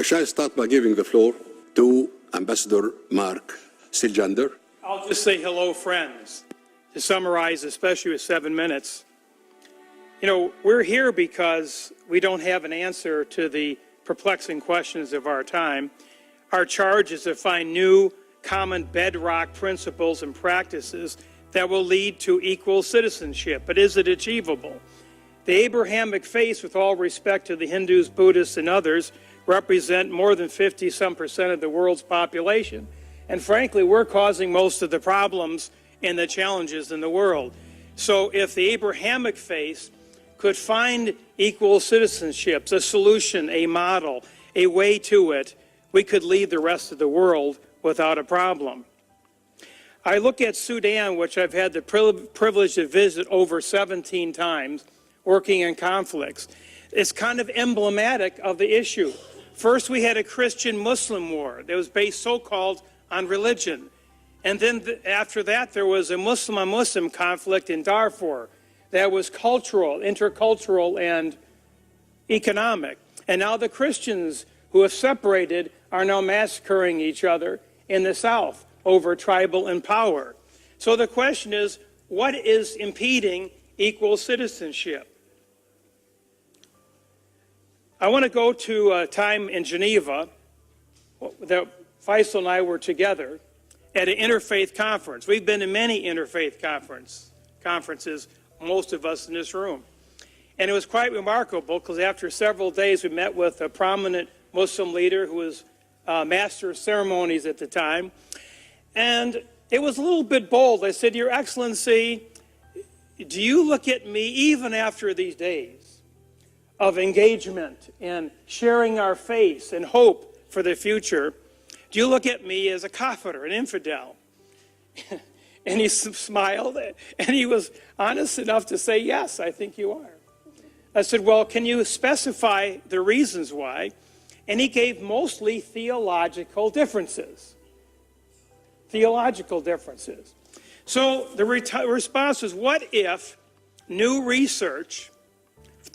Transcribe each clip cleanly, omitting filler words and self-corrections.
I shall start by giving the floor to Ambassador Mark Siljander. I'll just say hello, friends, to summarize, especially with 7 minutes. You know, we're here because we don't have an answer to the perplexing questions of our time. Our charge is to find new, common bedrock principles and practices that will lead to equal citizenship. But is it achievable? The Abrahamic faith, with all respect to the Hindus, Buddhists, and others, represent more than 50-some% of the world's population. And frankly, we're causing most of the problems and the challenges in the world. So if the Abrahamic faith could find equal citizenships, a solution, a model, a way to it, we could lead the rest of the world without a problem. I look at Sudan, which I've had the privilege to visit over 17 times, working in conflicts. It's kind of emblematic of the issue. First, we had a Christian-Muslim war that was based so-called on religion. And then after that, there was a Muslim-on-Muslim conflict in Darfur that was cultural, intercultural, and economic. And now the Christians who have separated are now massacring each other in the south over tribal and power. So the question is, what is impeding equal citizenship? I want to go to a time in Geneva that Faisal and I were together at an interfaith conference. We've been to many interfaith conferences, most of us in this room. And it was quite remarkable because after several days we met with a prominent Muslim leader who was master of ceremonies at the time. And it was a little bit bold. I said, Your Excellency, do you look at me even after these days of engagement and sharing our faith and hope for the future, do you look at me as a kafir, an infidel? And he smiled, and he was honest enough to say, yes, I think you are. I said, well, can you specify the reasons why? And he gave mostly theological differences. Theological differences. So the response was, what if new research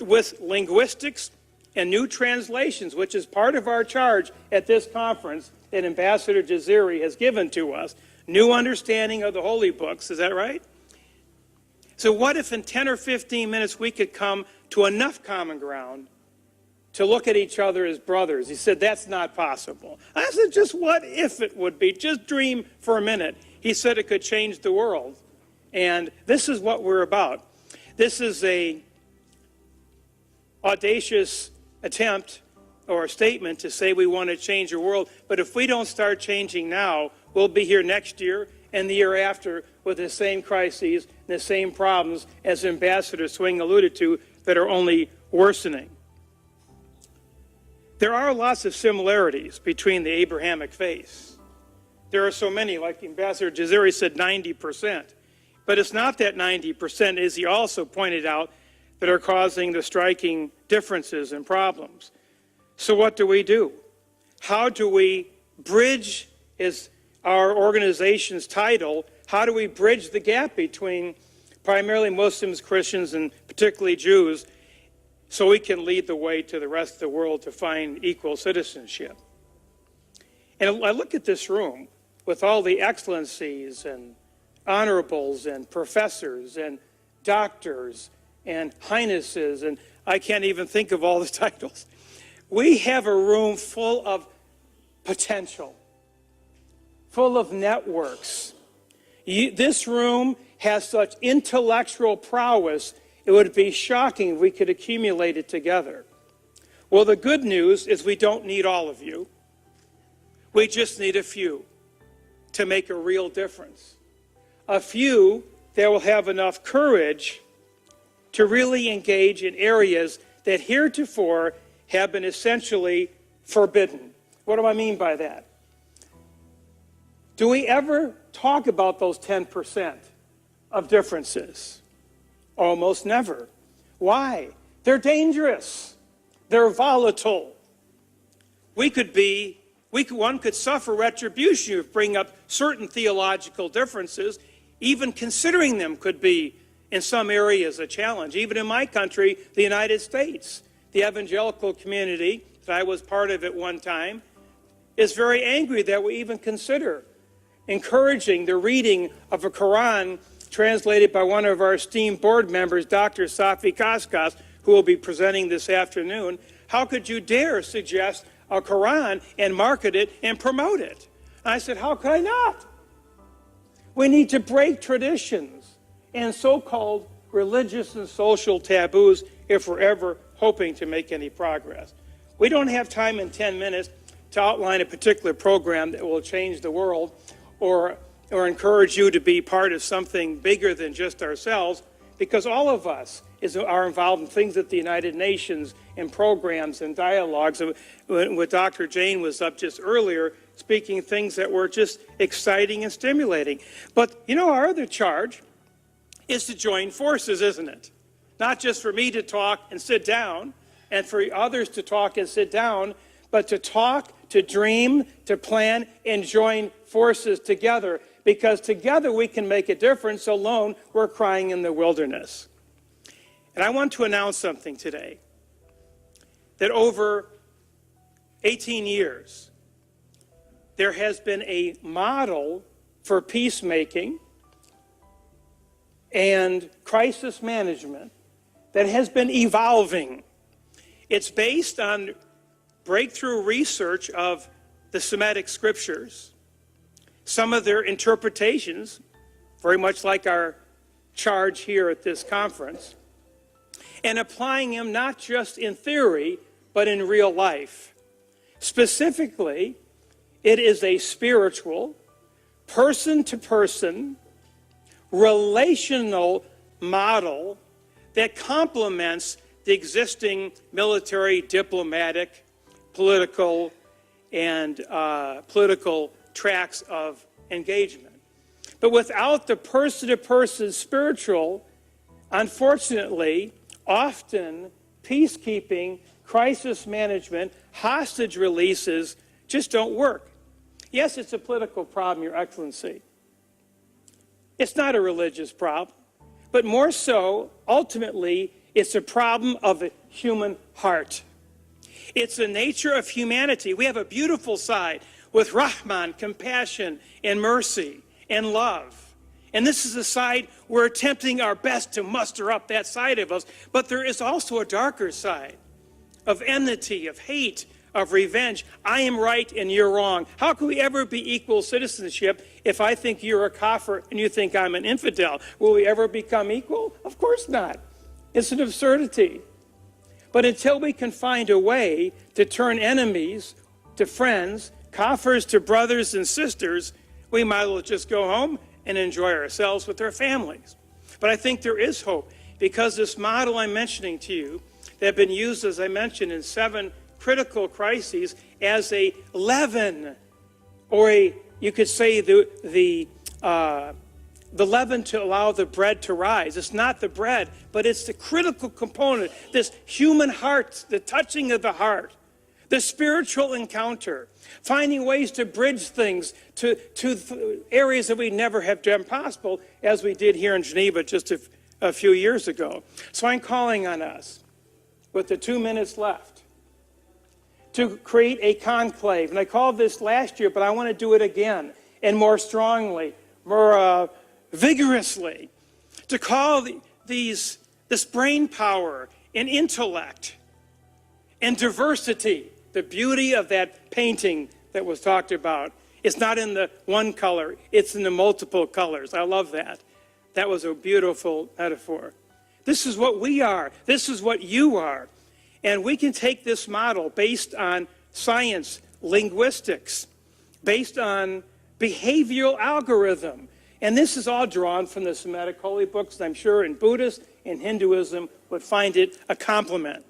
with linguistics and new translations, which is part of our charge at this conference that Ambassador Jaziri has given to us, new understanding of the holy books, is that right? So what if in 10 or 15 minutes we could come to enough common ground to look at each other as brothers? He said, that's not possible. I said, just what if it would be? Just dream for a minute. He said it could change the world. And this is what we're about. This is a audacious attempt or a statement to say we want to change the world, but if we don't start changing now, we'll be here next year and the year after with the same crises, the same problems as Ambassador Swing alluded to that are only worsening. There are lots of similarities between the Abrahamic faiths. There are so many, like Ambassador Jaziri said, 90%. But it's not that 90%, as he also pointed out, that are causing the striking differences and problems. So what do? How do we bridge, is our organization's title, how do we bridge the gap between primarily Muslims, Christians, and particularly Jews, so we can lead the way to the rest of the world to find equal citizenship? And I look at this room with all the excellencies and honorables and professors and doctors and highnesses, and I can't even think of all the titles. We have a room full of potential, full of networks. This room has such intellectual prowess, it would be shocking if we could accumulate it together. Well, the good news is we don't need all of you. We just need a few to make a real difference. A few that will have enough courage to really engage in areas that heretofore have been essentially forbidden. What do I mean by that? Do we ever talk about those 10% of differences? Almost never. Why? They're dangerous. They're volatile. One could suffer retribution if bring up certain theological differences. Even considering them could be, in some areas, a challenge. Even in my country, the United States, the evangelical community, that I was part of at one time, is very angry that we even consider encouraging the reading of a Quran translated by one of our esteemed board members, Dr. Safi Kaskas, who will be presenting this afternoon. How could you dare suggest a Quran and market it and promote it? And I said, how could I not? We need to break traditions and so-called religious and social taboos if we're ever hoping to make any progress. We don't have time in 10 minutes to outline a particular program that will change the world or encourage you to be part of something bigger than just ourselves, because all of us are involved in things at the United Nations and programs and dialogues. When Dr. Jane was up just earlier speaking things that were just exciting and stimulating. But, our other charge is to join forces, isn't it? Not just for me to talk and sit down and for others to talk and sit down, but to talk, to dream, to plan, and join forces together. Because together we can make a difference. Alone, we're crying in the wilderness. And I want to announce something today. That over 18 years, there has been a model for peacemaking and crisis management that has been evolving. It's based on breakthrough research of the Semitic scriptures, some of their interpretations, very much like our charge here at this conference, and applying them not just in theory, but in real life. Specifically, it is a spiritual, person-to-person, relational model that complements the existing military, diplomatic, political, and political tracks of engagement. But without the person-to-person spiritual, unfortunately, often peacekeeping, crisis management, hostage releases just don't work. Yes, it's a political problem, Your Excellency. It's not a religious problem, but more so, ultimately, it's a problem of the human heart. It's the nature of humanity. We have a beautiful side with Rahman, compassion, and mercy, and love. And this is a side we're attempting our best to muster up that side of us, but there is also a darker side of enmity, of hate, of revenge. I am right and you're wrong. How can we ever be equal citizenship if I think you're a kafir and you think I'm an infidel? Will we ever become equal? Of course not. It's an absurdity. But until we can find a way to turn enemies to friends, kafirs to brothers and sisters, we might as well just go home and enjoy ourselves with our families. But I think there is hope, because this model I'm mentioning to you that have been used, as I mentioned, in 7 critical crises as a leaven, or you could say the leaven to allow the bread to rise. It's not the bread, but it's the critical component, this human heart, the touching of the heart, the spiritual encounter, finding ways to bridge things to areas that we never have done possible, as we did here in Geneva just a few years ago. So I'm calling on us, with the 2 minutes left, to create a conclave. And I called this last year, but I want to do it again, and more strongly, more vigorously, to call this brain power and intellect and diversity. The beauty of that painting that was talked about, it's not in the one color, it's in the multiple colors. I love that. That was a beautiful metaphor. This is what we are. This is what you are. And we can take this model based on science, linguistics, based on behavioral algorithm. And this is all drawn from the Semitic holy books. I'm sure in Buddhist and Hinduism would find it a complement.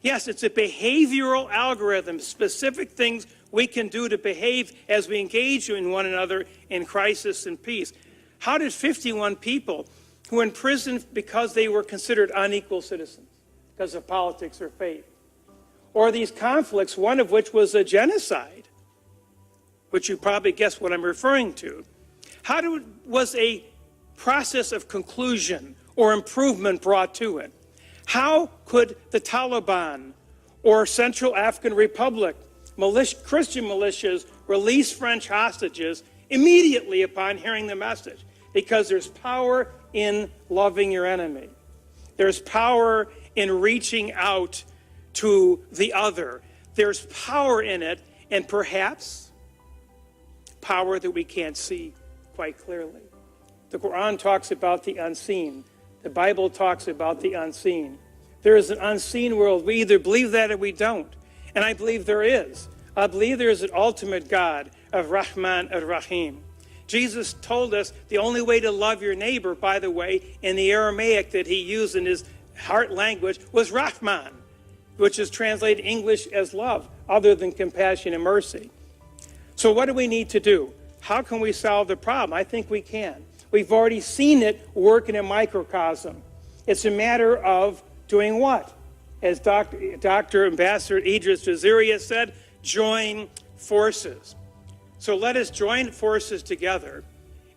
Yes, it's a behavioral algorithm, specific things we can do to behave as we engage in one another in crisis and peace. How did 51 people who were in prison because they were considered unequal citizens, because of politics or faith, or these conflicts, one of which was a genocide, which you probably guess what I'm referring to, was a process of conclusion or improvement brought to it? How could the Taliban Or Central African Republic, Christian militias release French hostages immediately upon hearing the message, because there's power in loving your enemy. There's power in reaching out to the other. There's power in it, and perhaps power that we can't see quite clearly. The Quran talks about the unseen. The Bible talks about the unseen. There is an unseen world. We either believe that or we don't. And I believe there is. I believe there is an ultimate God of Rahman ar-Rahim. Jesus told us the only way to love your neighbor, by the way, in the Aramaic that he used in his heart language, was Rahman, which is translated English as love, other than compassion and mercy. So what do we need to do? How can we solve the problem? I think we can. We've already seen it work in a microcosm. It's a matter of doing what? As Dr. Ambassador Idris Jaziri has said, join forces. So let us join forces together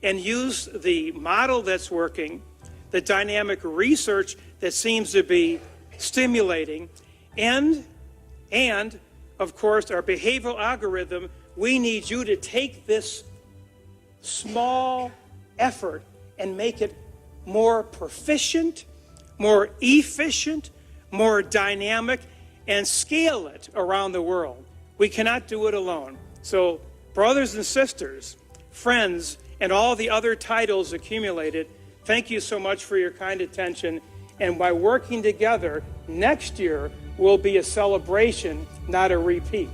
and use the model that's working, the dynamic research that seems to be stimulating, and of course, our behavioral algorithm. We need you to take this small effort and make it more proficient, more efficient, more dynamic, and scale it around the world. We cannot do it alone. So, brothers and sisters, friends, and all the other titles accumulated, thank you so much for your kind attention. And by working together, next year will be a celebration, not a repeat.